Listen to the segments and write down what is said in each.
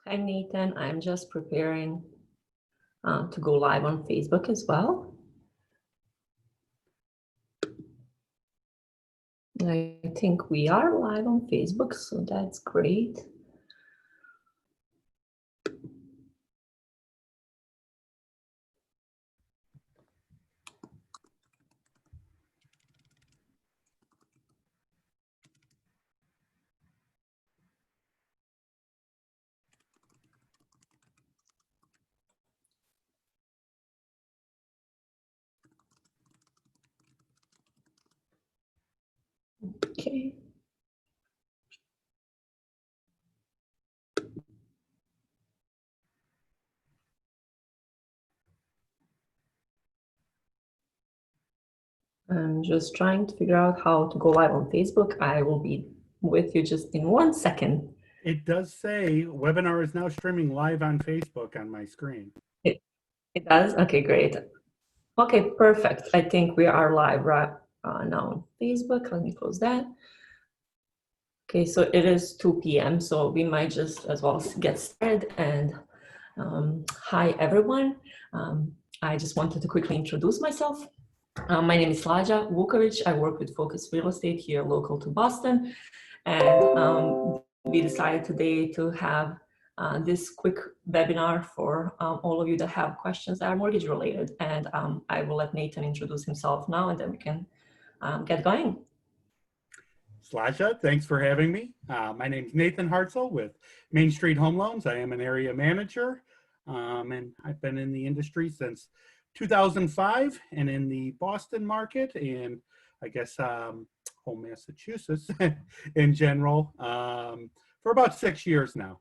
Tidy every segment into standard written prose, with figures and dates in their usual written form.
Hi, Nathan. I'm just preparing to go live on Facebook as well. I think we are live on Facebook, so that's great. Okay. I'm just trying to figure out how to go live on Facebook. I will be with you just in 1 second. It does say webinar is now streaming live on Facebook on my screen. It does? Okay, great. Okay, perfect. I think we are live right now on Facebook. Let me close that. Okay, so it is 2 p.m., so we might just as well get started. And hi, everyone. I just wanted to quickly introduce myself. My name is Slađa Vukovic. I work with Focus Real Estate here local to Boston. And we decided today to have this quick webinar for all of you that have questions that are mortgage related. And I will let Nathan introduce himself now, and then we can get going. Slađa, thanks for having me. My name is Nathan Hartzell with Main Street Home Loans. I am an area manager, and I've been in the industry since 2005 and in the Boston market and I guess home Massachusetts in general for about 6 years now.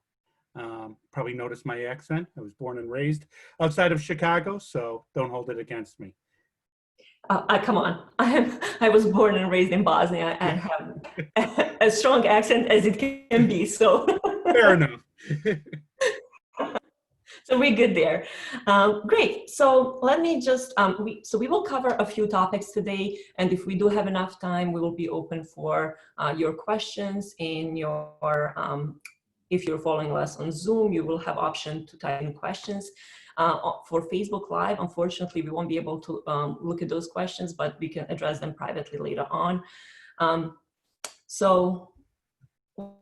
Probably noticed my accent. I was born and raised outside of Chicago, so don't hold it against me. Come on, I was born and raised in Bosnia and have a strong accent as it can be, so. Fair enough. So we're good there. Great. So let me just, we will cover a few topics today. And if we do have enough time, we will be open for your questions in your, if you're following us on Zoom, you will have option to type in questions. For Facebook Live, unfortunately, we won't be able to look at those questions, but we can address them privately later on. So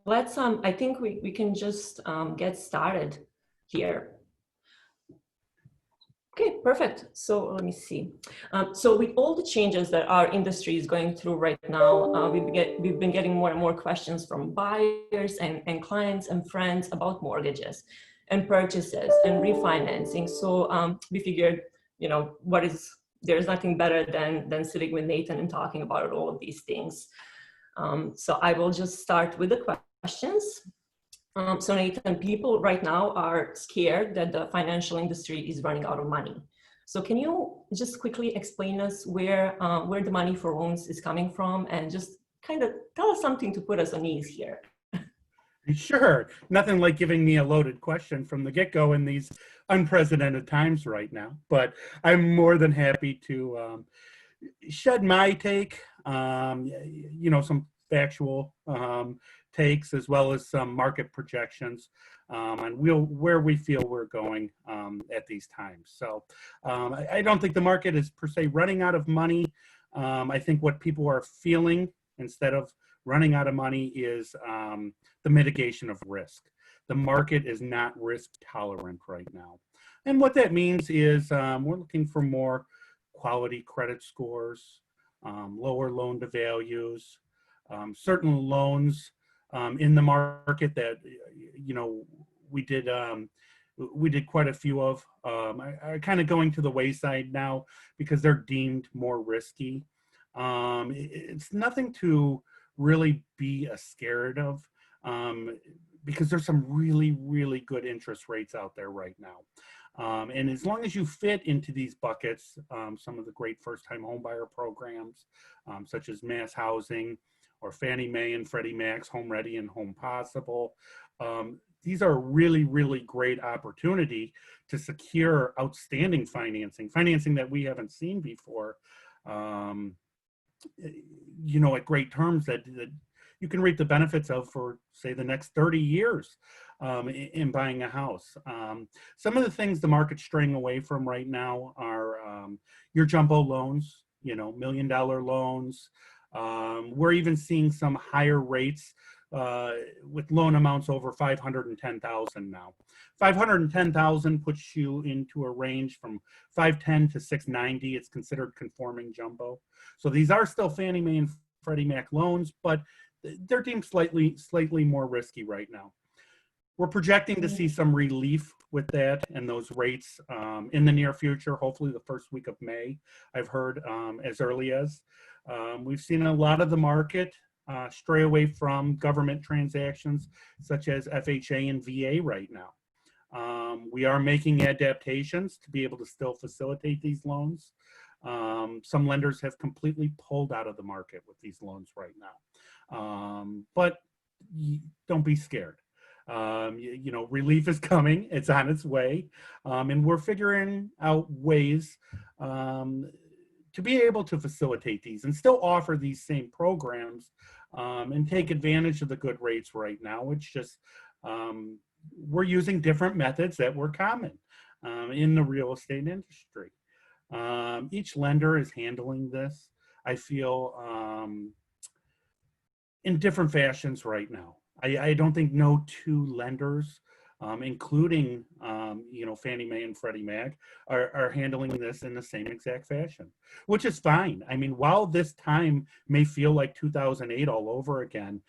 let's, I think we can just get started here. Okay, perfect. So let me see. So with all the changes that our industry is going through right now, we've been getting more and more questions from buyers and clients and friends about mortgages and purchases and refinancing. So we figured, you know, there's nothing better than sitting with Nathan and talking about all of these things. So I will just start with the questions. So Nathan, people right now are scared that the financial industry is running out of money. So can you just quickly explain us where the money for loans is coming from, and just kind of tell us something to put us on ease here? Sure. Nothing like giving me a loaded question from the get-go in these unprecedented times right now, but I'm more than happy to shed my take, you know, some factual takes as well as some market projections on where we feel we're going at these times. So I don't think the market is per se running out of money. I think what people are feeling instead of running out of money is the mitigation of risk. The market is not risk tolerant right now. And what that means is we're looking for more quality credit scores, lower loan to values, certain loans in the market that, you know, we did we did quite a few of, are kind of going to the wayside now because they're deemed more risky. It's nothing to really be scared of, because there's some really, really good interest rates out there right now. And as long as you fit into these buckets, some of the great first-time homebuyer programs, such as Mass Housing or Fannie Mae and Freddie Mac's Home Ready and Home Possible, these are a really, really great opportunity to secure outstanding financing that we haven't seen before, at great terms that you can reap the benefits of for, say, the next 30 years in buying a house. Some of the things the market's straying away from right now are your jumbo loans, $1 million loans. We're even seeing some higher rates with loan amounts over 510,000 now. 510,000 puts you into a range from 510 to 690. It's considered conforming jumbo. So these are still Fannie Mae and Freddie Mac loans, but they're deemed slightly more risky right now. We're projecting to see some relief with that and those rates in the near future, hopefully the first week of May, I've heard, as early as. We've seen a lot of the market stray away from government transactions such as FHA and VA right now. We are making adaptations to be able to still facilitate these loans. Some lenders have completely pulled out of the market with these loans right now. But don't be scared. Relief is coming. It's on its way. And we're figuring out ways to be able to facilitate these and still offer these same programs and take advantage of the good rates right now. It's just we're using different methods that were common in the real estate industry. Each lender is handling this, I feel, in different fashions right now. I don't think no two lenders, including Fannie Mae and Freddie Mac, are handling this in the same exact fashion, which is fine. I mean, while this time may feel like 2008 all over again,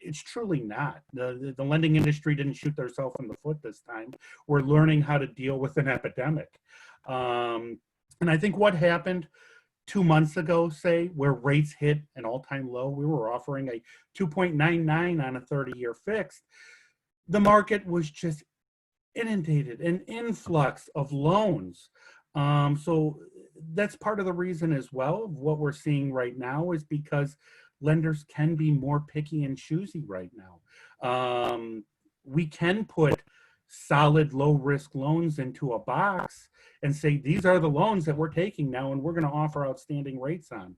it's truly not. The lending industry didn't shoot themselves in the foot this time. We're learning how to deal with an epidemic. And I think what happened 2 months ago, say, where rates hit an all-time low, we were offering a 2.99 on a 30-year fixed. The market was just inundated, an influx of loans. So that's part of the reason as well. What we're seeing right now is because lenders can be more picky and choosy right now. We can put solid low-risk loans into a box and say, these are the loans that we're taking now and we're going to offer outstanding rates on.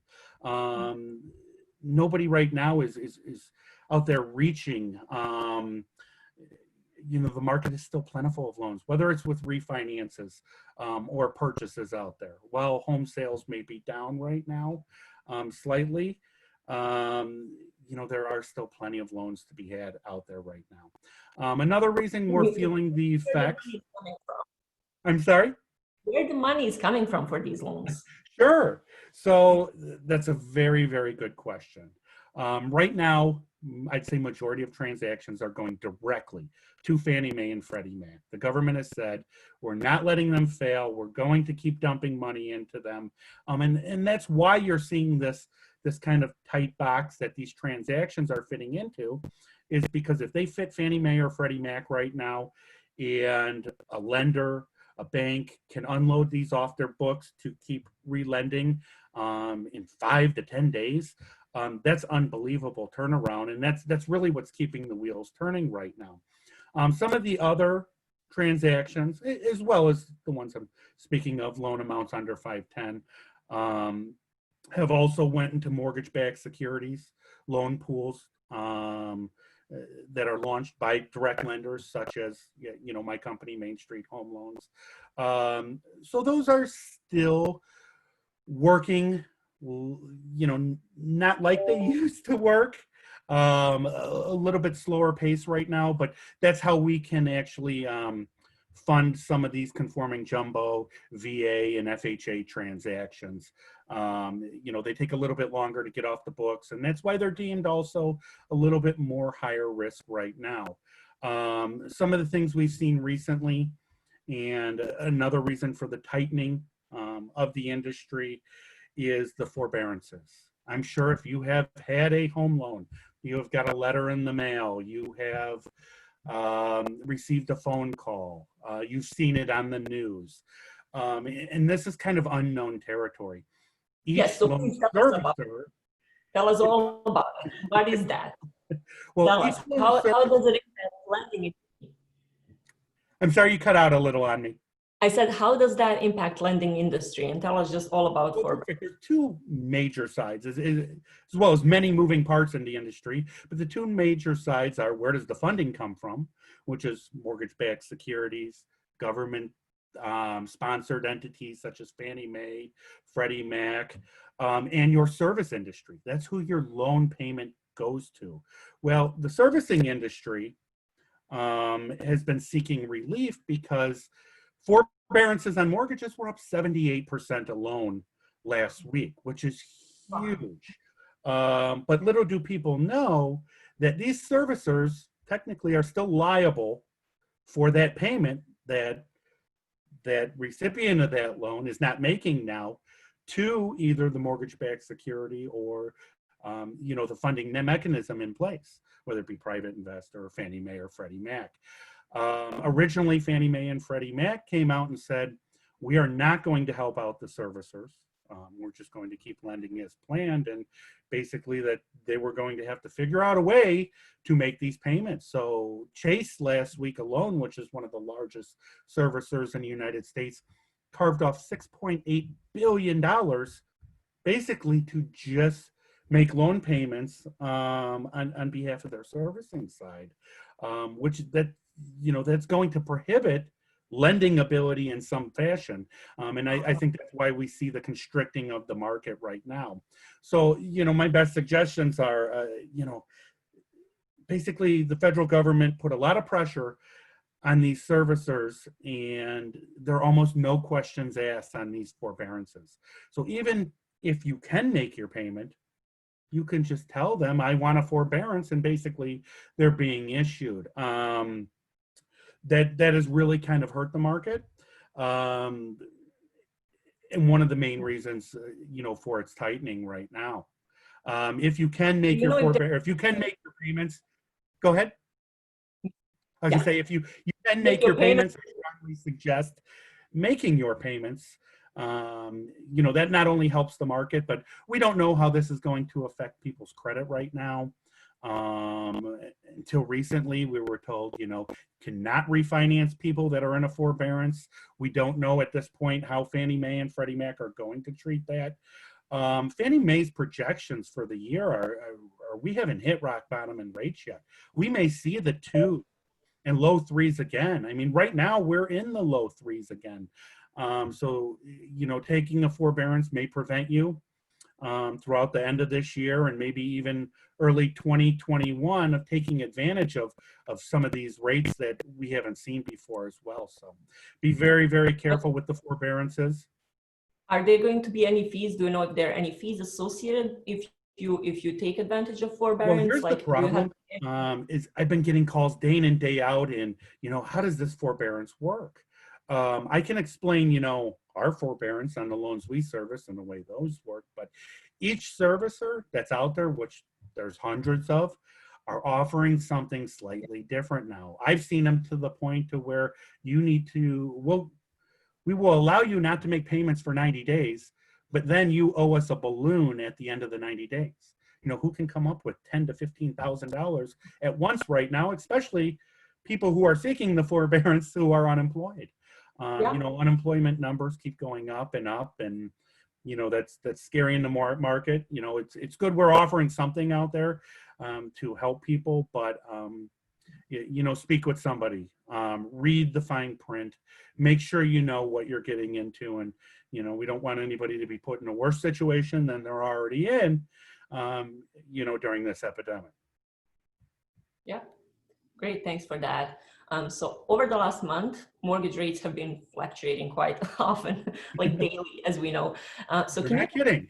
Nobody right now is out there reaching. The market is still plentiful of loans, whether it's with refinances or purchases out there. While home sales may be down right now slightly, there are still plenty of loans to be had out there right now. Another reason we're feeling the effects. I'm sorry? Where the money is coming from for these loans? Sure. So that's a very, very good question. Right now, I'd say majority of transactions are going directly to Fannie Mae and Freddie Mac. The government has said, we're not letting them fail. We're going to keep dumping money into them. And that's why you're seeing this kind of tight box that these transactions are fitting into, is because if they fit Fannie Mae or Freddie Mac right now, and a lender, a bank can unload these off their books to keep relending in 5 to 10 days, that's unbelievable turnaround. And that's really what's keeping the wheels turning right now. Some of the other transactions, as well as the ones I'm speaking of, loan amounts under 510, have also went into mortgage-backed securities, loan pools that are launched by direct lenders, such as my company, Main Street Home Loans. So those are still working, not like they used to work. A little bit slower pace right now, but that's how we can actually fund some of these conforming jumbo, VA, and FHA transactions. They take a little bit longer to get off the books, and that's why they're deemed also a little bit more higher risk right now. Some of the things we've seen recently, and another reason for the tightening of the industry, is the forbearances. I'm sure if you have had a home loan, you have got a letter in the mail, you have received a phone call, you've seen it on the news. And this is kind of unknown territory. Yes, Each so loan please tell us about it. servicer, Tell us all about it. What is that? well, Tell each us. loan How servicer, does it impact lending? I'm sorry you cut out a little on me. I said, how does that impact lending industry? And tell us just all about Well, forbearance. there's two major sides, as well as many moving parts in the industry. But the two major sides are, where does the funding come from, which is mortgage-backed securities, government sponsored entities such as Fannie Mae, Freddie Mac, and your service industry. That's who your loan payment goes to. Well, the servicing industry has been seeking relief because forbearances on mortgages were up 78% alone last week, which is huge. But little do people know that these servicers technically are still liable for that payment that that recipient of that loan is not making now to either the mortgage-backed security or the funding mechanism in place, whether it be private investor or Fannie Mae or Freddie Mac. Originally, Fannie Mae and Freddie Mac came out and said, we are not going to help out the servicers. We're just going to keep lending as planned, and basically that they were going to have to figure out a way to make these payments. So Chase last week alone, which is one of the largest servicers in the United States, carved off $6.8 billion basically to just make loan payments on behalf of their servicing side, which that's going to prohibit lending ability in some fashion. And I think that's why we see the constricting of the market right now. So, my best suggestions are, basically the federal government put a lot of pressure on these servicers, and there are almost no questions asked on these forbearances. So even if you can make your payment, you can just tell them, I want a forbearance, and basically they're being issued. That has really kind of hurt the market. And one of the main reasons, for its tightening right now. If you can make your if you can make your payments, go ahead. I was gonna say, if you can make your payments, I strongly suggest making your payments. That not only helps the market, but we don't know how this is going to affect people's credit right now. Until recently, we were told, cannot refinance people that are in a forbearance. We don't know at this point how Fannie Mae and Freddie Mac are going to treat that. Fannie Mae's projections for the year are we haven't hit rock bottom in rates yet. We may see the 2 and low 3s again. I mean, right now we're in the low 3s again. So, taking a forbearance may prevent you throughout the end of this year and maybe even early 2021 of taking advantage of some of these rates that we haven't seen before as well. So be very, very careful with the forbearances. Are there going to be any fees? Do you know if there are any fees associated if you take advantage of forbearance? Well, here's the problem. Is I've been getting calls day in and day out, and how does this forbearance work? I can explain, our forbearance on the loans we service and the way those work, but each servicer that's out there, which there's hundreds of, are offering something slightly different now. I've seen them to the point to where you need to, we will allow you not to make payments for 90 days, but then you owe us a balloon at the end of the 90 days. Who can come up with $10,000 to $15,000 at once right now, especially people who are seeking the forbearance who are unemployed. Unemployment numbers keep going up, and that's scary in the market. It's good we're offering something out there to help people, but speak with somebody, read the fine print, make sure you know what you're getting into, and we don't want anybody to be put in a worse situation than they're already in, during this epidemic. Yeah, great, thanks for that. So over the last month, mortgage rates have been fluctuating quite often, like daily, as we know. So You're not kidding.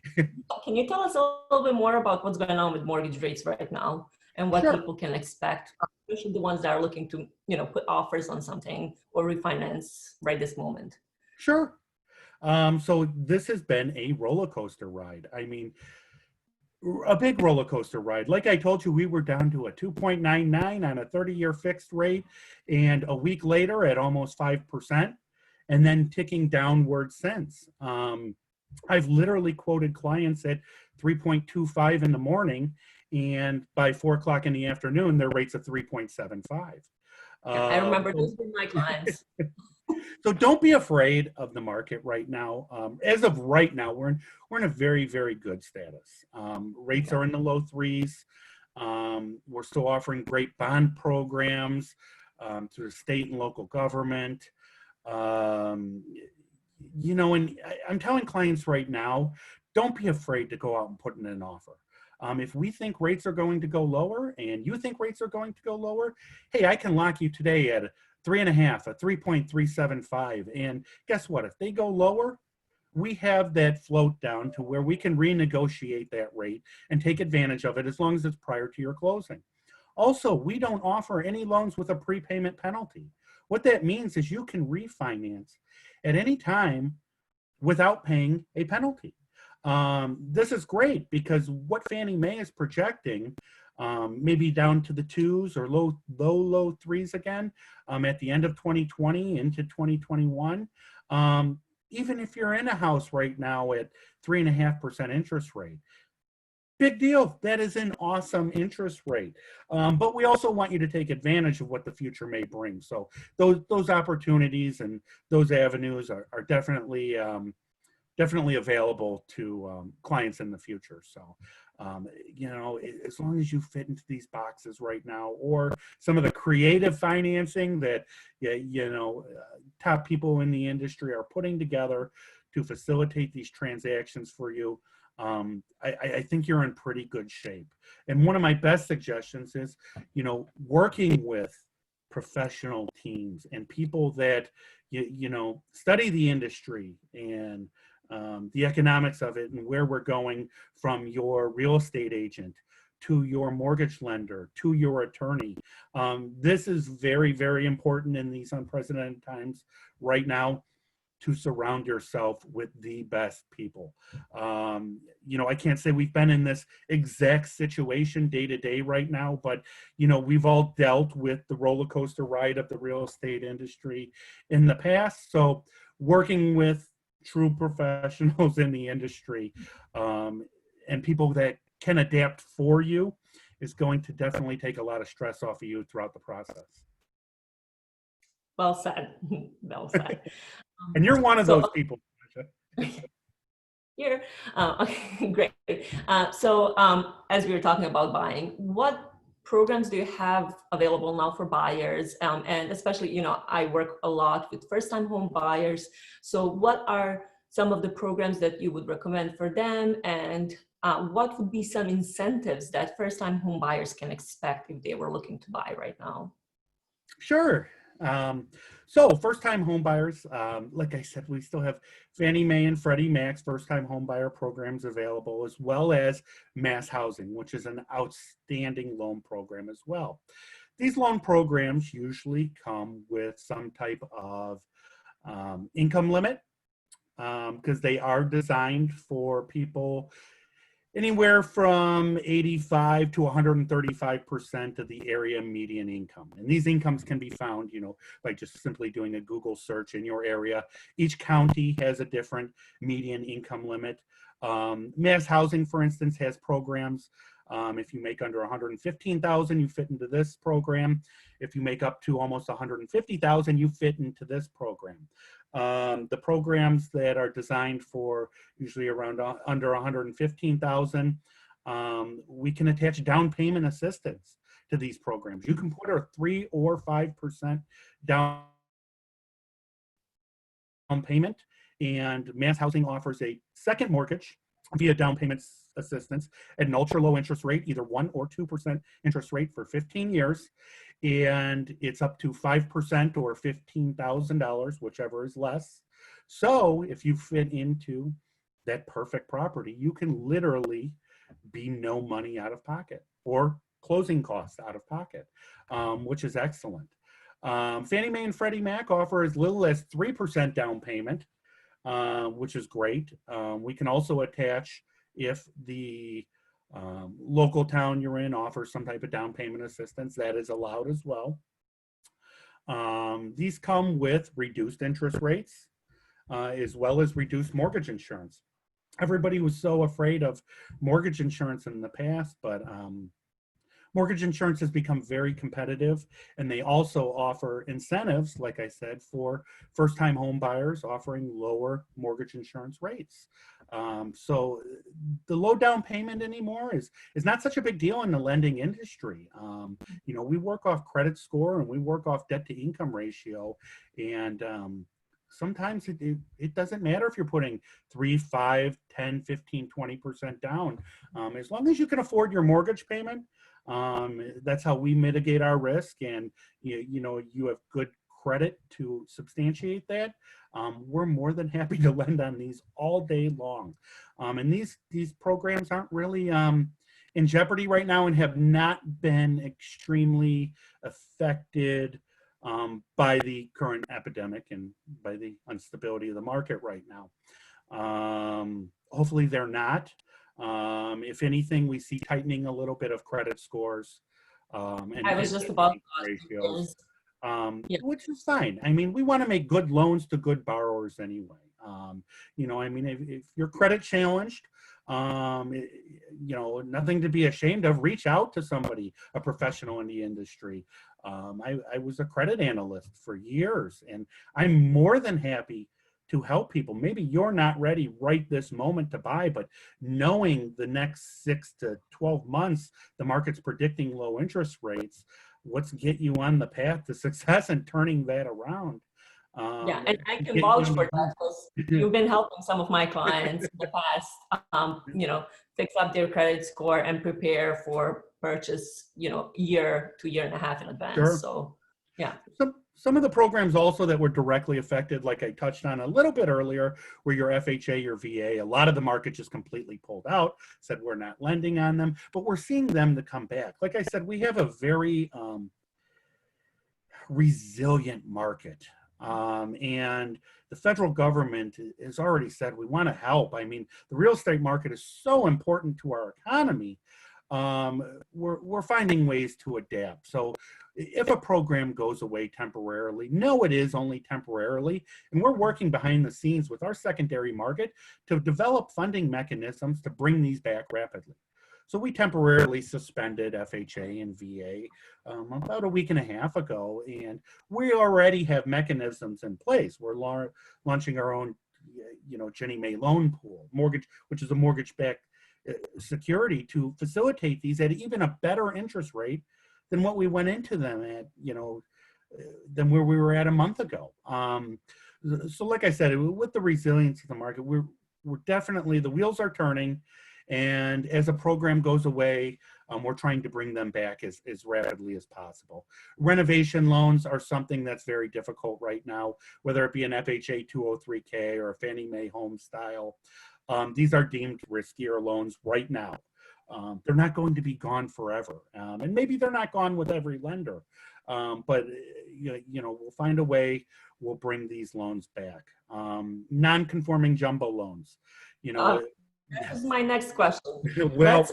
Can you tell us a little bit more about what's going on with mortgage rates right now and what Sure. people can expect? especially the ones that are looking to, put offers on something or refinance right this moment? Sure. So this has been a roller coaster ride. I mean, a big roller coaster ride. Like I told you, we were down to a 2.99 on a 30-year fixed rate, and a week later at almost 5%, and then ticking downward since. I've literally quoted clients at 3.25 in the morning, and by 4 o'clock in the afternoon, their rates of 3.75. Yeah, I remember So those were my clients. so don't be afraid of the market right now. As of right now, we're in a very, very good status. Rates are in the low threes. We're still offering great bond programs through the state and local government. Um, and I'm telling clients right now, don't be afraid to go out and put in an offer. If we think rates are going to go lower and you think rates are going to go lower, hey, I can lock you today at a 3.5, a 3.375. And guess what? If they go lower, we have that float down to where we can renegotiate that rate and take advantage of it as long as it's prior to your closing. Also, we don't offer any loans with a prepayment penalty. What that means is you can refinance at any time without paying a penalty. This is great because what Fannie Mae is projecting, maybe down to the twos or low threes again, at the end of 2020 into 2021. Even if you're in a house right now at 3.5% interest rate, big deal. That is an awesome interest rate. But we also want you to take advantage of what the future may bring. So those opportunities and those avenues are definitely available to clients in the future. So, as long as you fit into these boxes right now, or some of the creative financing that, top people in the industry are putting together to facilitate these transactions for you, I think you're in pretty good shape. And one of my best suggestions is, working with professional teams and people that, study the industry and the economics of it and where we're going from your real estate agent to your mortgage lender to your attorney. This is very, very important in these unprecedented times right now, to surround yourself with the best people. I can't say we've been in this exact situation day to day right now, but we've all dealt with the roller coaster ride of the real estate industry in the past. So working with true professionals in the industry, and people that can adapt for you, is going to definitely take a lot of stress off of you throughout the process. Well said. Well said. And you're one of those people. Here, okay, great. So as we were talking about buying, what programs do you have available now for buyers? And especially, I work a lot with first-time home buyers. So what are some of the programs that you would recommend for them? And what would be some incentives that first-time home buyers can expect if they were looking to buy right now? Sure. So first-time home buyers, like I said, we still have Fannie Mae and Freddie Mac's first-time home buyer programs available, as well as Mass Housing, which is an outstanding loan program as well. These loan programs usually come with some type of income limit, because they are designed for people anywhere from 85 to 135% of the area median income. And these incomes can be found, by just simply doing a Google search in your area. Each county has a different median income limit. Mass Housing, for instance, has programs. If you make under 115,000, you fit into this program. If you make up to almost 150,000, you fit into this program. The programs that are designed for usually around under 115,000, we can attach down payment assistance to these programs. You can put a 3 or 5% down payment, and Mass Housing offers a second mortgage via down payment assistance at an ultra low interest rate, either 1 or 2% interest rate for 15 years. And it's up to 5% or $15,000, whichever is less. So if you fit into that perfect property, you can literally be no money out of pocket, or closing costs out of pocket, which is excellent. Fannie Mae and Freddie Mac offer as little as 3% down payment, which is great. We can also attach if the local town you're in offers some type of down payment assistance, that is allowed as well. These come with reduced interest rates, as well as reduced mortgage insurance. Everybody was so afraid of mortgage insurance in the past, but mortgage insurance has become very competitive, and they also offer incentives, like I said, for first-time home buyers, offering lower mortgage insurance rates. So the low down payment anymore is not such a big deal in the lending industry. You know, we work off credit score and we work off debt to income ratio, and sometimes it doesn't matter if you're putting 3, 5, 10, 15, 20% down. As long as you can afford your mortgage payment, that's how we mitigate our risk, and you know, you have good credit to substantiate that. We're more than happy to lend on these all day long. And these programs aren't really in jeopardy right now and have not been extremely affected by the current epidemic and by the instability of the market right now. Hopefully they're not. If anything, we see tightening a little bit of credit scores and I was just about to ask ratios, yeah. which is fine. I mean, we want to make good loans to good borrowers anyway. You know, I mean, if you're credit challenged, you know, nothing to be ashamed of. Reach out to somebody, a professional in the industry. I was a credit analyst for years, and I'm more than happy to help people. Maybe you're not ready right this moment to buy, but knowing the next 6 to 12 months, the market's predicting low interest rates, let's get you on the path to success and turning that around. Yeah, and I can vouch for that because you've been helping some of my clients in the past, you know, fix up their credit score and prepare for purchase, you know, year to year and a half in advance. Sure. So, yeah. Some of the programs also that were directly affected, like I touched on a little bit earlier, were your FHA, your VA. A lot of the market just completely pulled out, said we're not lending on them, but we're seeing them to come back. Like I said, we have a very resilient market. And the federal government has already said we want to help. I mean, the real estate market is so important to our economy. We're finding ways to adapt. So if a program goes away temporarily, no, it is only temporarily. And we're working behind the scenes with our secondary market to develop funding mechanisms to bring these back rapidly. So we temporarily suspended FHA and VA about a week and a half ago, and we already have mechanisms in place. We're launching our own, you know, Ginnie Mae loan pool, mortgage, which is a mortgage-backed security to facilitate these at even a better interest rate than what we went into them at, you know, than where we were at a month ago. So like I said, with the resilience of the market, we're definitely, the wheels are turning. And as a program goes away, we're trying to bring them back as rapidly as possible. Renovation loans are something that's very difficult right now, whether it be an FHA 203K or a Fannie Mae home style. These are deemed riskier loans right now. They're not going to be gone forever. And maybe they're not gone with every lender, but you know, we'll find a way, we'll bring these loans back. Non-conforming jumbo loans, you know. This is my next question. Well,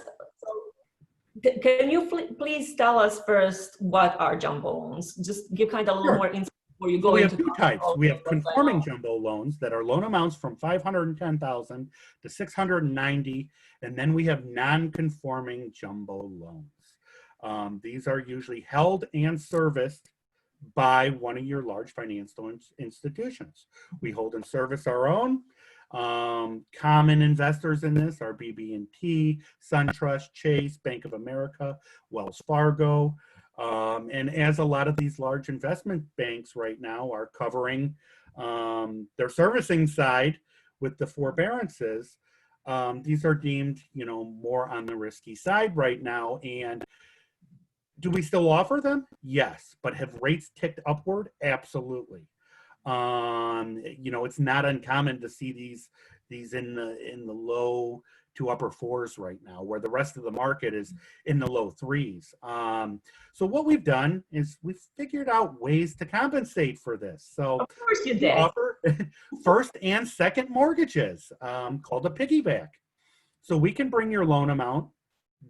can you please tell us first what are jumbo loans? Just give kind of a little more insight before you go we into. have two types. We have conforming jumbo loans that are loan amounts from $510,000 to $690, and then we have non-conforming jumbo loans. These are usually held and serviced by one of your large financial institutions. We hold and service our own. Common investors in this are BB&T, SunTrust, Chase, Bank of America, Wells Fargo. And as a lot of these large investment banks right now are covering their servicing side with the forbearances, these are deemed, you know, more on the risky side right now. And do we still offer them? Yes. But have rates ticked upward? Absolutely. You know, it's not uncommon to see these in the low to upper 4s right now, where the rest of the market is in the low 3s. So what we've done is we've figured out ways to compensate for this. So Of course you we did. offer first and second mortgages called a piggyback. So we can bring your loan amount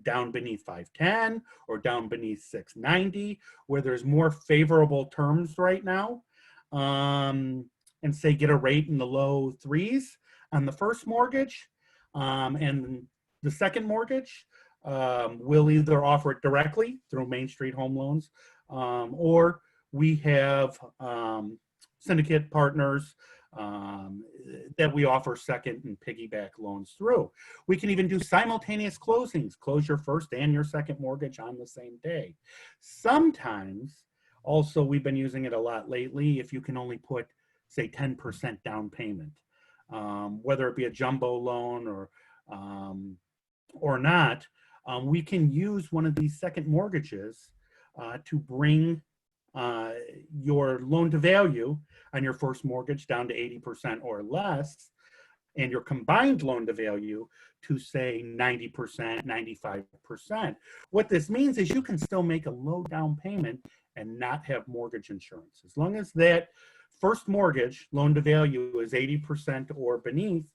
down beneath 510 or down beneath 690, where there's more favorable terms right now, and say get a rate in the low 3s on the first mortgage, and the second mortgage, we'll either offer it directly through Main Street Home Loans, or we have syndicate partners that we offer second and piggyback loans through. We can even do simultaneous closings, close your first and your second mortgage on the same day. Sometimes, also, we've been using it a lot lately, if you can only put, say, 10% down payment, whether it be a jumbo loan or not, we can use one of these second mortgages to bring your loan to value on your first mortgage down to 80% or less, and your combined loan to value to say 90%, 95%. What this means is you can still make a low down payment and not have mortgage insurance. As long as that first mortgage loan to value is 80% or beneath,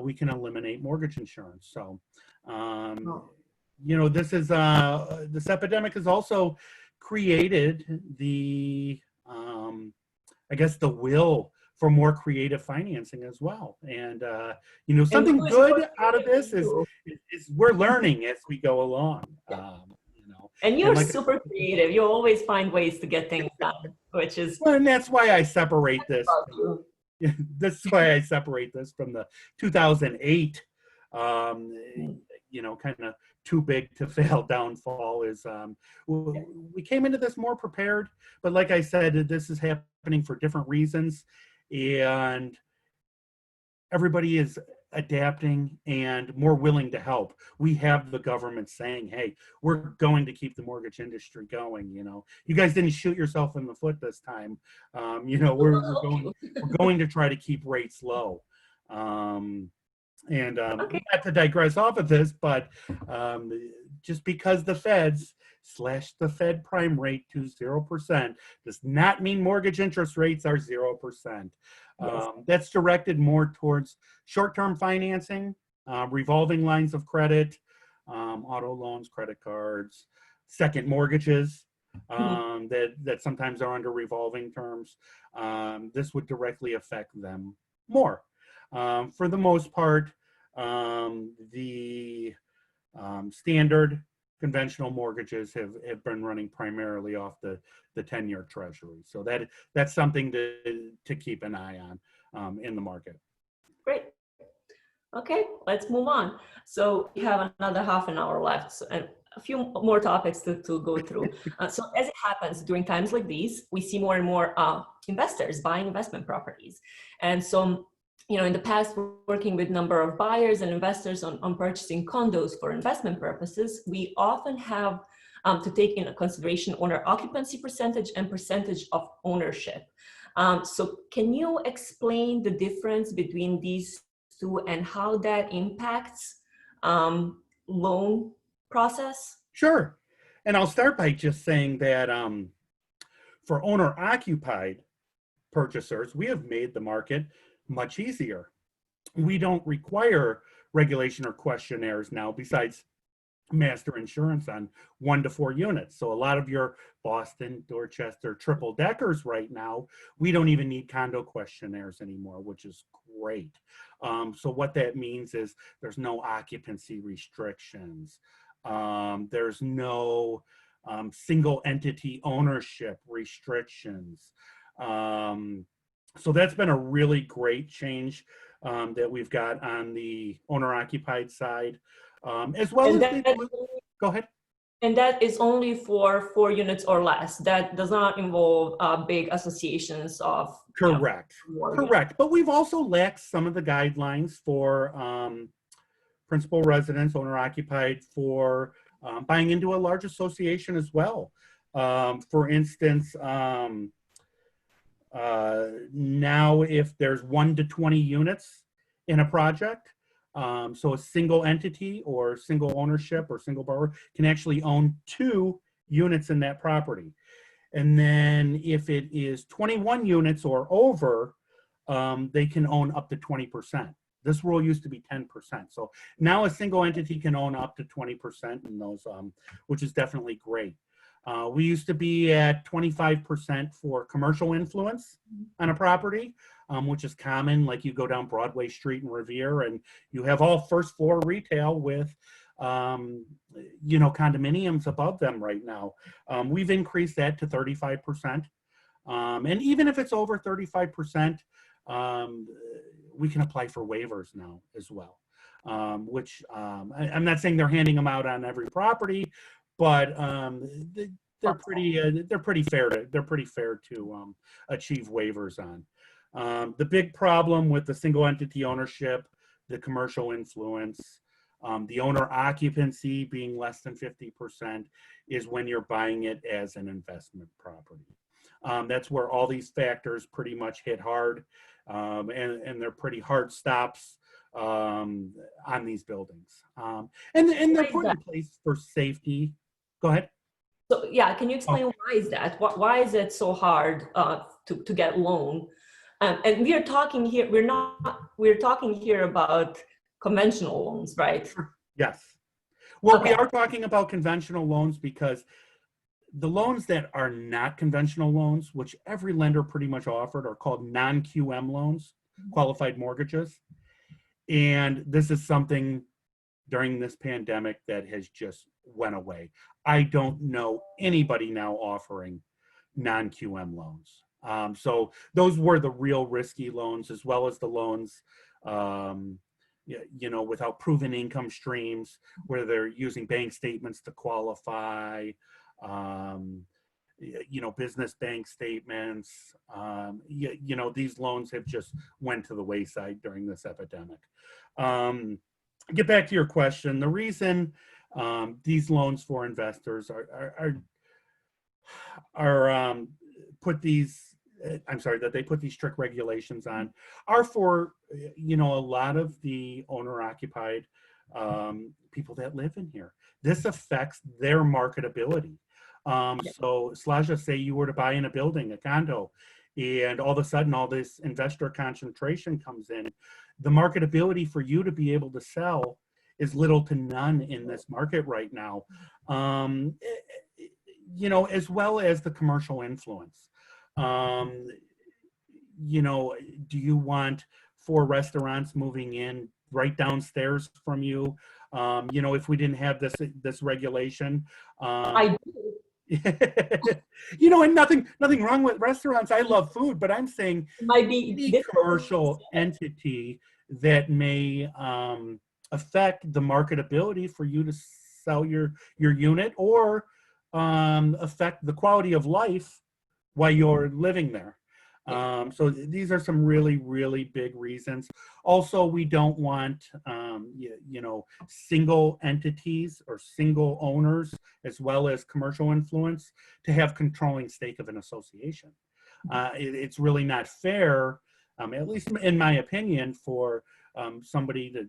we can eliminate mortgage insurance. So, you know, this is this epidemic has also created the, I guess, the will for more creative financing as well. And, you know, something good out of this is we're learning as we go along. You know, and you're super creative. You always find ways to get things done, which is. Well, and that's why I separate this. That's why I separate this from the 2008, you know, kind of too big to fail downfall. Is we came into this more prepared, but like I said, this is happening for different reasons, and everybody is adapting and more willing to help. We have the government saying, hey, we're going to keep the mortgage industry going. You know, you guys didn't shoot yourself in the foot this time. You know, we're going to try to keep rates low. And not to digress off of this, but just because the Feds slashed the Fed prime rate to 0% does not mean mortgage interest rates are 0%. That's directed more towards short-term financing, revolving lines of credit, auto loans, credit cards, second mortgages that sometimes are under revolving terms. This would directly affect them more. For the most part, the standard conventional mortgages have been running primarily off the 10-year treasury. So that's something to keep an eye on in the market. Great. Okay, let's move on. So we have another half an hour left and a few more topics to go through. So as it happens during times like these, we see more and more investors buying investment properties. And so, you know, in the past, working with a number of buyers and investors on purchasing condos for investment purposes, we often have to take into consideration owner occupancy percentage and percentage of ownership. So can you explain the difference between these two and how that impacts loan process? Sure. And I'll start by just saying that for owner-occupied purchasers, we have made the market much easier. We don't require regulation or questionnaires now, besides master insurance on 1 to 4 units. So a lot of your Boston, Dorchester, triple deckers right now, we don't even need condo questionnaires anymore, which is great. So what that means is there's no occupancy restrictions. There's no single entity ownership restrictions. So that's been a really great change that we've got on the owner-occupied side, as well as go ahead. And that is only for 4 units or less. That does not involve big associations of. Correct. Correct. But we've also laxed some of the guidelines for principal residence, owner-occupied, for buying into a large association as well. For instance, now if there's 1 to 20 units in a project, So a single entity or single ownership or single borrower can actually own 2 units in that property. And then if it is 21 units or over, they can own up to 20%. This rule used to be 10%. So now a single entity can own up to 20% in those, which is definitely great. We used to be at 25% for commercial influence on a property, which is common. Like you go down Broadway Street in Revere and you have all first floor retail with, condominiums above them right now. We've increased that to 35%. And even if it's over 35%, we can apply for waivers now as well, which I'm not saying they're handing them out on every property, but they're pretty fair to achieve waivers on. The big problem with the single entity ownership, the commercial influence, the owner occupancy being less than 50% is when you're buying it as an investment property. That's where all these factors pretty much hit hard, and they're pretty hard stops on these buildings. And they're put in place for safety. Go ahead. So yeah, can you explain why is that? Why is it so hard to get loan? And we are talking here. We're talking here about conventional loans, right? Yes. Well, we are talking about conventional loans because the loans that are not conventional loans, which every lender pretty much offered, are called non-QM loans, qualified mortgages. And this is something during this pandemic that has just went away. I don't know anybody now offering non-QM loans. So those were the real risky loans, as well as the loans, without proven income streams, where they're using bank statements to qualify, business bank statements. These loans have just went to the wayside during this epidemic. Get back to your question. The reason these loans for investors that they put these strict regulations on are for, a lot of the owner occupied people that live in here. This affects their marketability. So Slaja, say you were to buy in a building, a condo, and all of a sudden all this investor concentration comes in. The marketability for you to be able to sell is little to none in this market right now. As well as the commercial influence. Do you want 4 restaurants moving in right downstairs from you? If we didn't have this regulation. I do. And nothing wrong with restaurants. I love food, but I'm saying it might be any commercial entity that may affect the marketability for you to sell your unit, or affect the quality of life while you're living there. So these are some really, really big reasons. Also, we don't want, single entities or single owners, as well as commercial influence, to have controlling stake of an association. It's really not fair, at least in my opinion, for somebody to,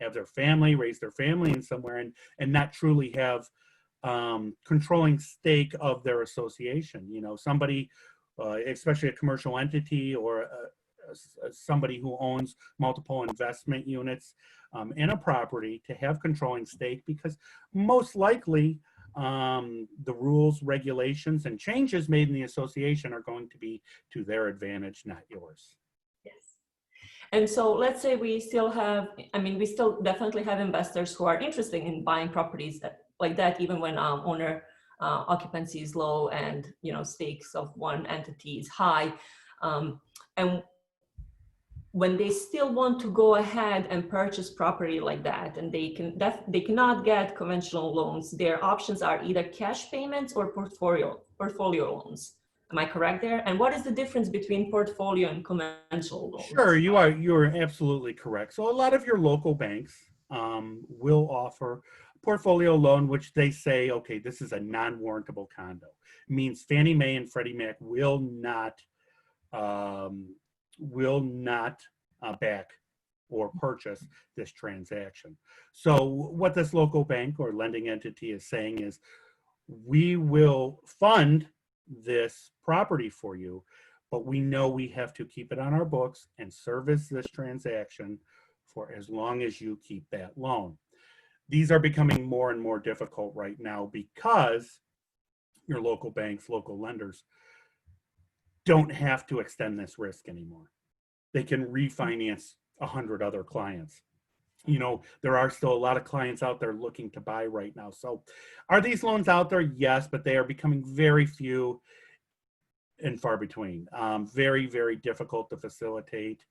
have their family, raise their family in somewhere and not truly have controlling stake of their association. Somebody, especially a commercial entity or somebody who owns multiple investment units in a property, to have controlling stake, because most likely the rules, regulations, and changes made in the association are going to be to their advantage, not yours. Yes. And so let's say we still definitely have investors who are interested in buying properties like that, even when owner occupancy is low and stakes of one entity is high, and when they still want to go ahead and purchase property like that, and they cannot get conventional loans, their options are either cash payments or portfolio loans. Am I correct there? And what is the difference between portfolio and conventional loans? Sure, you're absolutely correct. So a lot of your local banks will offer portfolio loan, which they say, okay, this is a non-warrantable condo. It means Fannie Mae and Freddie Mac will not back or purchase this transaction. So what this local bank or lending entity is saying is, we will fund this property for you, but we know we have to keep it on our books and service this transaction for as long as you keep that loan. These are becoming more and more difficult right now because your local banks, local lenders don't have to extend this risk anymore. They can refinance 100 other clients. You know, there are still a lot of clients out there looking to buy right now. So are these loans out there? Yes, but they are becoming very few and far between. Very, very difficult to facilitate.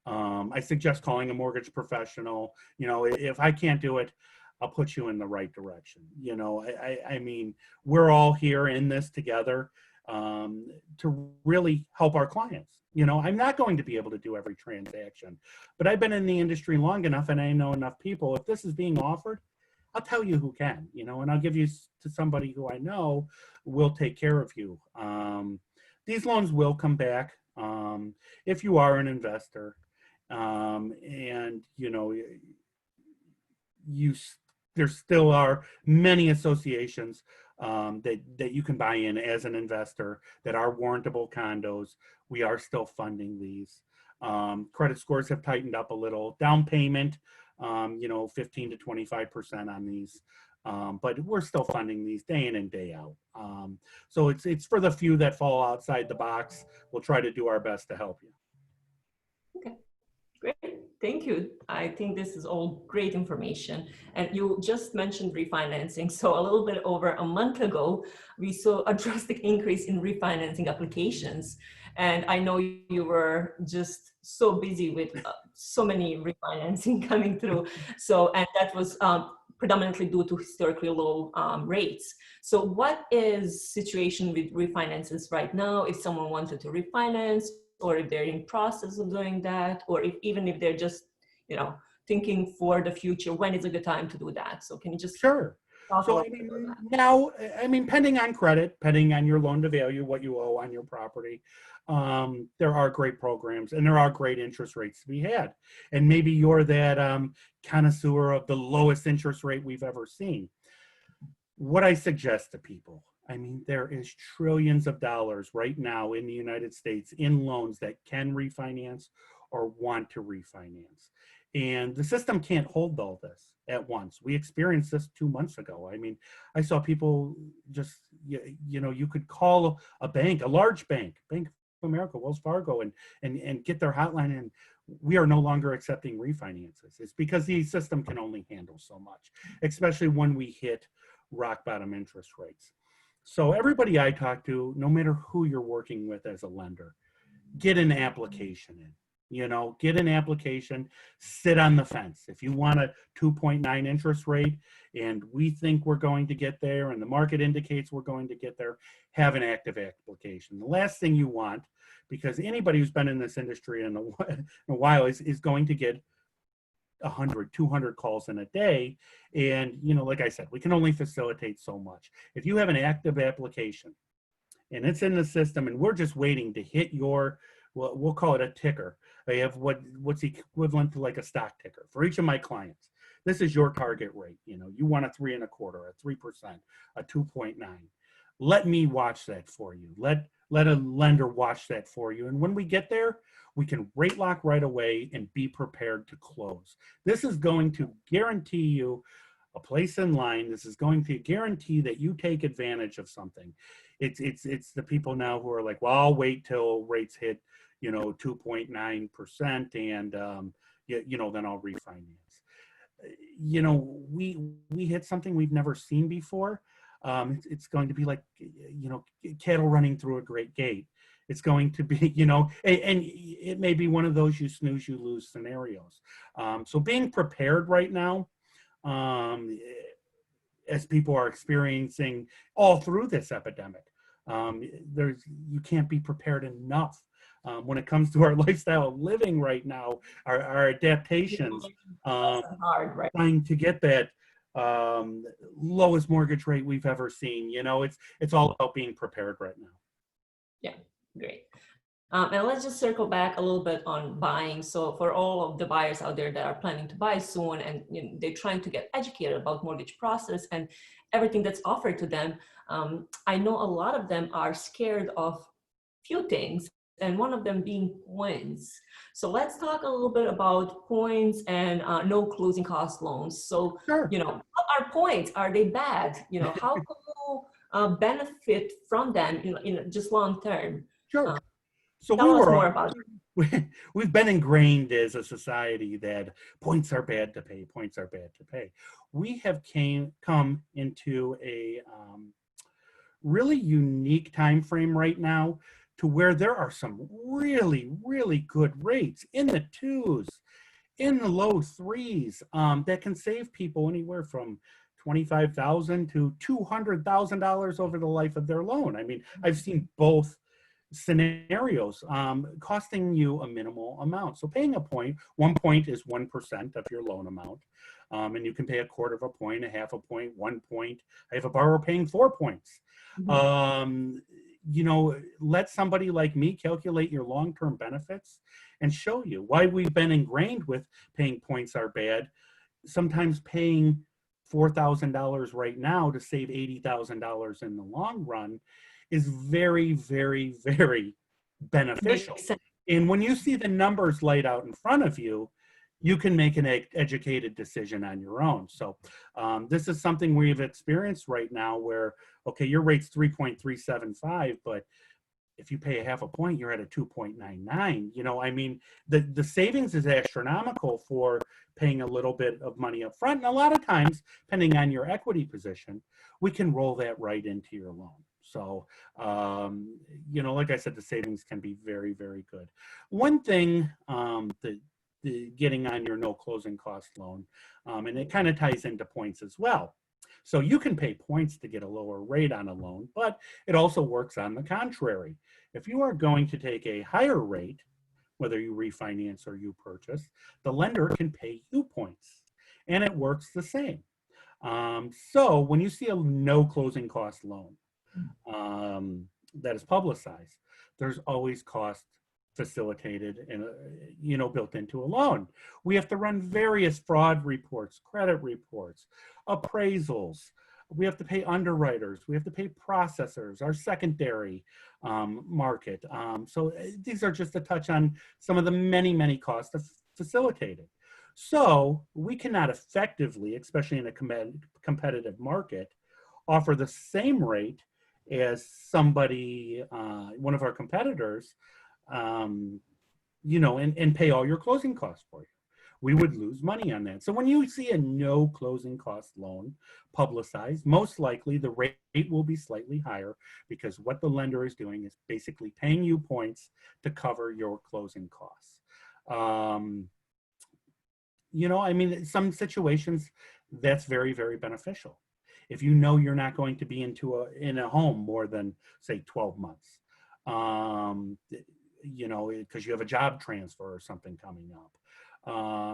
I suggest calling a mortgage professional. You know, if I can't do it, I'll put you in the right direction. You know, I mean, we're all here in this together to really help our clients. You know, I'm not going to be able to do every transaction, but I've been in the industry long enough and I know enough people. If this is being offered, I'll tell you who can, you know, and I'll give you to somebody who I know will take care of you. These loans will come back if you are an investor. And, you know, there still are many associations that you can buy in as an investor that are warrantable condos. We are still funding these. Credit scores have tightened up a little. Down payment, you know, 15 to 25% on these. But we're still funding these day in and day out. So it's for the few that fall outside the box. We'll try to do our best to help you. Okay. Great, thank you. I think this is all great information. And you just mentioned refinancing. So a little bit over a month ago, we saw a drastic increase in refinancing applications. And I know you were just so busy with so many refinancing coming through. So, and that was predominantly due to historically low rates. So what is situation with refinances right now? If someone wanted to refinance, or if they're in process of doing that, or even if they're just, you know, thinking for the future, when is a good time to do that? So can you just Sure. talk So about I mean, that? now, I mean, pending on credit, pending on your loan to value, what you owe on your property, there are great programs and there are great interest rates to be had. And maybe you're that connoisseur of the lowest interest rate we've ever seen. What I suggest to people, I mean, there is trillions of dollars right now in the United States in loans that can refinance or want to refinance. And the system can't hold all this at once. We experienced this 2 months ago. I mean, I saw people just, you know, you could call a bank, a large bank, Bank of America, Wells Fargo, and get their hotline, and we are no longer accepting refinances. It's because the system can only handle so much, especially when we hit rock bottom interest rates. So everybody I talk to, no matter who you're working with as a lender, get an application in. You know, get an application, sit on the fence. If you want a 2.9 interest rate and we think we're going to get there and the market indicates we're going to get there, have an active application. The last thing you want, because anybody who's been in this industry in a while is going to get 100, 200 calls in a day. And, you know, like I said, we can only facilitate so much. If you have an active application and it's in the system and we're just waiting to hit your, well, we'll call it a ticker. I have what's equivalent to like a stock ticker for each of my clients. This is your target rate. You know, you want a 3.25, a 3%, a 2.9. Let me watch that for you. Let a lender watch that for you. And when we get there, we can rate lock right away and be prepared to close. This is going to guarantee you a place in line. This is going to guarantee that you take advantage of something. It's the people now who are like, well, I'll wait till rates hit, you know, 2.9% and you know, then I'll refinance. You know, we hit something we've never seen before. It's going to be like, you know, cattle running through a great gate. It's going to be, you know, and it may be one of those you snooze, you lose scenarios. So being prepared right now, as people are experiencing all through this epidemic, you can't be prepared enough. When it comes to our lifestyle of living right now, our adaptations, Hard, right? trying to get that lowest mortgage rate we've ever seen. You know, it's all about being prepared right now. Yeah, great. And let's just circle back a little bit on buying. So for all of the buyers out there that are planning to buy soon and they're trying to get educated about mortgage process and everything that's offered to them, I know a lot of them are scared of few things, and one of them being points. So let's talk a little bit about points and no closing cost loans. So, Sure. what are points? Are they bad? How can you benefit from them in just long term? Sure. Uh, So Tell us more about it. we've been ingrained as a society that points are bad to pay, points are bad to pay. We have come into a really unique time frame right now to where there are some really, really good rates in the twos, in the low threes, that can save people anywhere from $25,000 to $200,000 over the life of their loan. I mean, I've seen both scenarios, costing you a minimal amount. So paying a point, 1 point is 1% of your loan amount. And you can pay a quarter of a point, a half a point, 1 point. I have a borrower paying 4 points. Let somebody like me calculate your long-term benefits and show you why we've been ingrained with paying points are bad. Sometimes paying $4,000 right now to save $80,000 in the long run is very, very, very beneficial. And when you see the numbers laid out in front of you, you can make an educated decision on your own. So this is something we've experienced right now where, okay, your rate's 3.375, but if you pay a half a point, you're at a 2.99. I mean, the savings is astronomical for paying a little bit of money up front. And a lot of times, depending on your equity position, we can roll that right into your loan. So, like I said, the savings can be very, very good. One thing, getting on your no closing cost loan, and it kind of ties into points as well. So you can pay points to get a lower rate on a loan, but it also works on the contrary. If you are going to take a higher rate, whether you refinance or you purchase, the lender can pay you points, and it works the same. So when you see a no closing cost loan that is publicized, there's always cost facilitated and built into a loan. We have to run various fraud reports, credit reports, appraisals. We have to pay underwriters. We have to pay processors, our secondary market. So these are just a touch on some of the many, many costs facilitated. So we cannot effectively, especially in a competitive market, offer the same rate as somebody, one of our competitors, and pay all your closing costs for you. We would lose money on that. So when you see a no closing cost loan publicized, most likely the rate will be slightly higher because what the lender is doing is basically paying you points to cover your closing costs. In some situations, that's very, very beneficial. If you know you're not going to be in a home more than, say, 12 months, because you have a job transfer or something coming up.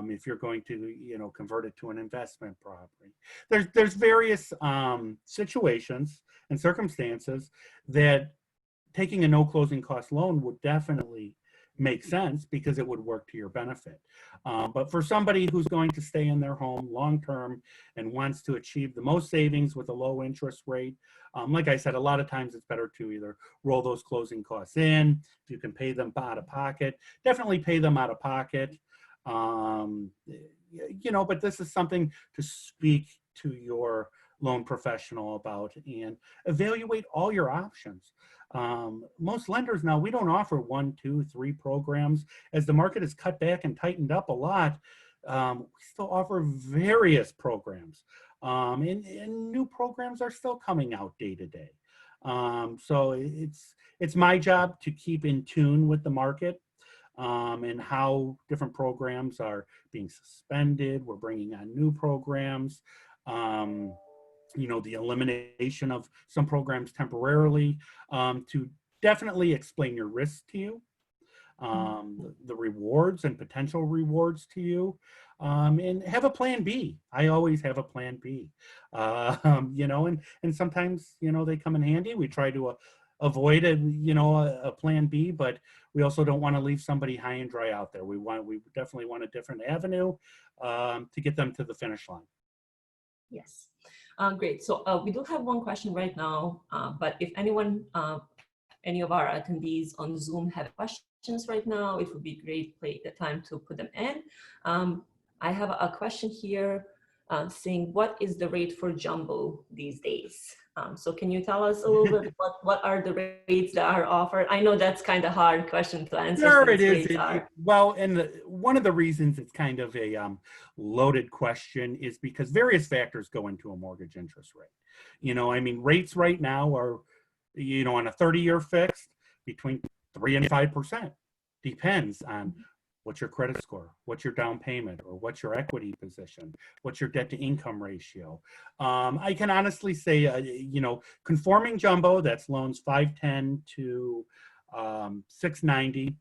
If you're going to, convert it to an investment property. There's various situations and circumstances that taking a no closing cost loan would definitely make sense because it would work to your benefit. But for somebody who's going to stay in their home long term and wants to achieve the most savings with a low interest rate, like I said, a lot of times it's better to either roll those closing costs in. If you can pay them out of pocket, definitely pay them out of pocket. But this is something to speak to your loan professional about and evaluate all your options. Most lenders now, we don't offer 1, 2, 3 programs. As the market has cut back and tightened up a lot, we still offer various programs. And new programs are still coming out day to day. So it's my job to keep in tune with the market and how different programs are being suspended. We're bringing on new programs. The elimination of some programs temporarily, to definitely explain your risk to you, the rewards and potential rewards to you, and have a plan B. I always have a plan B, and sometimes, they come in handy. We try to avoid a plan B, but we also don't want to leave somebody high and dry out there. We definitely want a different avenue to get them to the finish line. Yes. Great. So we do have one question right now, but if anyone, any of our attendees on Zoom have questions right now, it would be great time to put them in. I have a question here saying, what is the rate for jumbo these days? So can you tell us a little bit what are the rates that are offered? I know that's kind of hard question to answer. Sure, it is. Well, and one of the reasons it's kind of a loaded question is because various factors go into a mortgage interest rate. I mean, rates right now are, on a 30-year fixed between 3 and 5%. Depends on what's your credit score, what's your down payment, or what's your equity position, what's your debt to income ratio. I can honestly say, conforming jumbo, that's loans 510 to 690,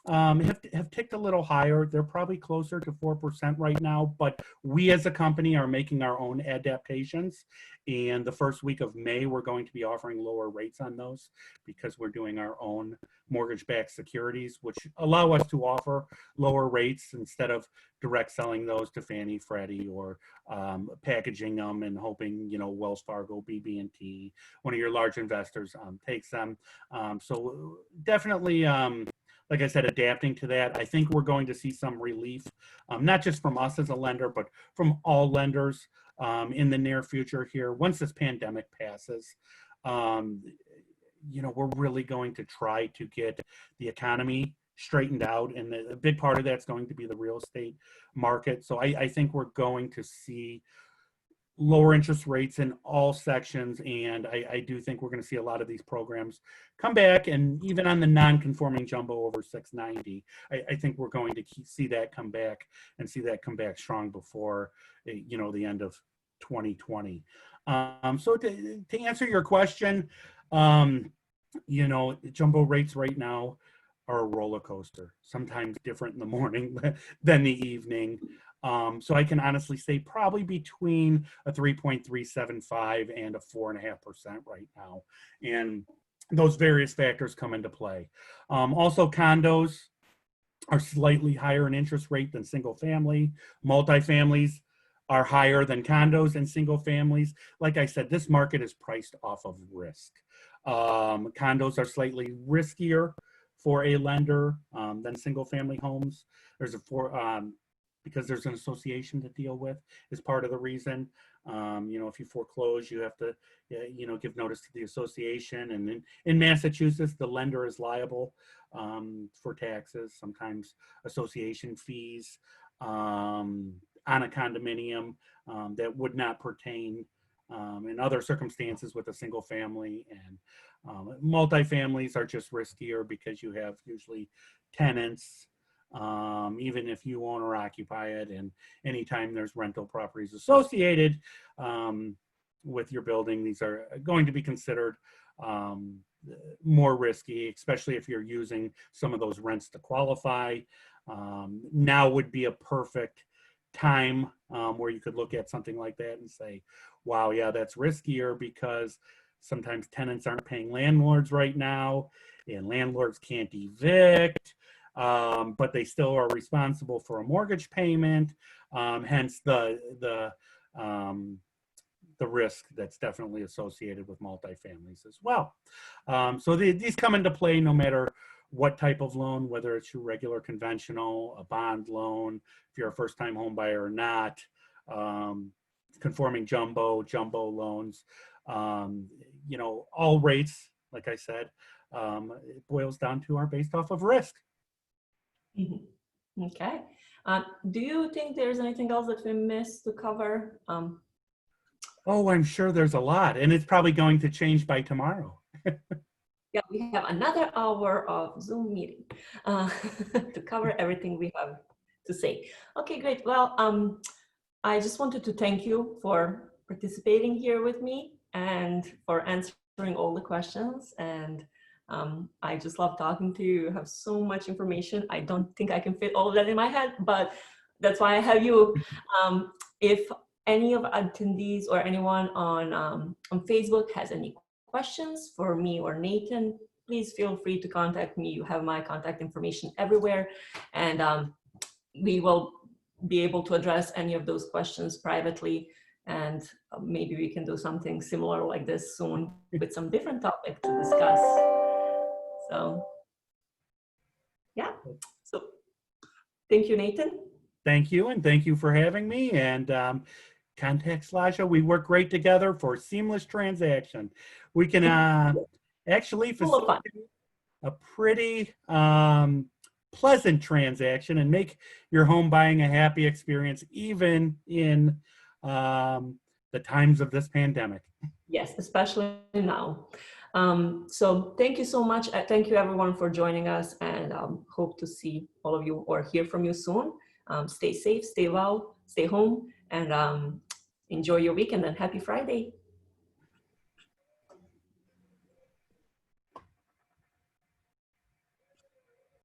have ticked a little higher. They're probably closer to 4% right now, but we as a company are making our own adaptations. And the first week of May, we're going to be offering lower rates on those because we're doing our own mortgage-backed securities, which allow us to offer lower rates instead of direct selling those to Fannie, Freddie, or packaging them and hoping, Wells Fargo, BB&T, one of your large investors takes them. So definitely, like I said, adapting to that. I think we're going to see some relief, not just from us as a lender, but from all lenders in the near future here. Once this pandemic passes, we're really going to try to get the economy straightened out. And a big part of that's going to be the real estate market. So I think we're going to see lower interest rates in all sections, and I do think we're going to see a lot of these programs come back, and even on the non-conforming jumbo over 690, I think we're going to see that come back and see that come back strong before the end of 2020. So to answer your question, jumbo rates right now are a roller coaster, sometimes different in the morning than the evening. So I can honestly say probably between a 3.375 and a 4.5% right now. And those various factors come into play. Also, condos are slightly higher in interest rate than single family. Multifamilies are higher than condos and single families. Like I said, this market is priced off of risk. Condos are slightly riskier for a lender than single family homes. Because there's an association to deal with is part of the reason. If you foreclose, you have to, give notice to the association. And in Massachusetts, the lender is liable for taxes, sometimes association fees on a condominium that would not pertain in other circumstances with a single family. And multifamilies are just riskier because you have usually tenants, even if you own or occupy it, and anytime there's rental properties associated with your building, these are going to be considered more risky, especially if you're using some of those rents to qualify. Now would be a perfect time where you could look at something like that and say, wow, yeah, that's riskier, because sometimes tenants aren't paying landlords right now, and landlords can't evict. But they still are responsible for a mortgage payment, hence the risk that's definitely associated with multifamilies as well. So these come into play no matter what type of loan, whether it's your regular conventional, a bond loan, if you're a first-time home buyer or not, conforming jumbo loans, all rates, like I said, it boils down to are based off of risk. Mm-hmm. Okay. Do you think there's anything else that we missed to cover? Oh, I'm sure there's a lot, and it's probably going to change by tomorrow. Yeah, we have another hour of Zoom meeting to cover everything we have to say. Okay, great. Well, I just wanted to thank you for participating here with me and for answering all the questions. And I just love talking to you. You have so much information. I don't think I can fit all of that in my head, but that's why I have you. If any of attendees or anyone on Facebook has any questions for me or Nathan, please feel free to contact me. You have my contact information everywhere, and we will be able to address any of those questions privately, and maybe we can do something similar like this soon with some different topic to discuss. So yeah, so thank you, Nathan. Thank you, and thank you for having me. And contact Slasha, we work great together for seamless transaction. We can actually Full of fun. facilitate a pretty pleasant transaction and make your home buying a happy experience, even in the times of this pandemic. Yes, especially now. So thank you so much. Thank you everyone for joining us, and hope to see all of you or hear from you soon. Stay safe, stay well, stay home, and enjoy your weekend, and happy Friday.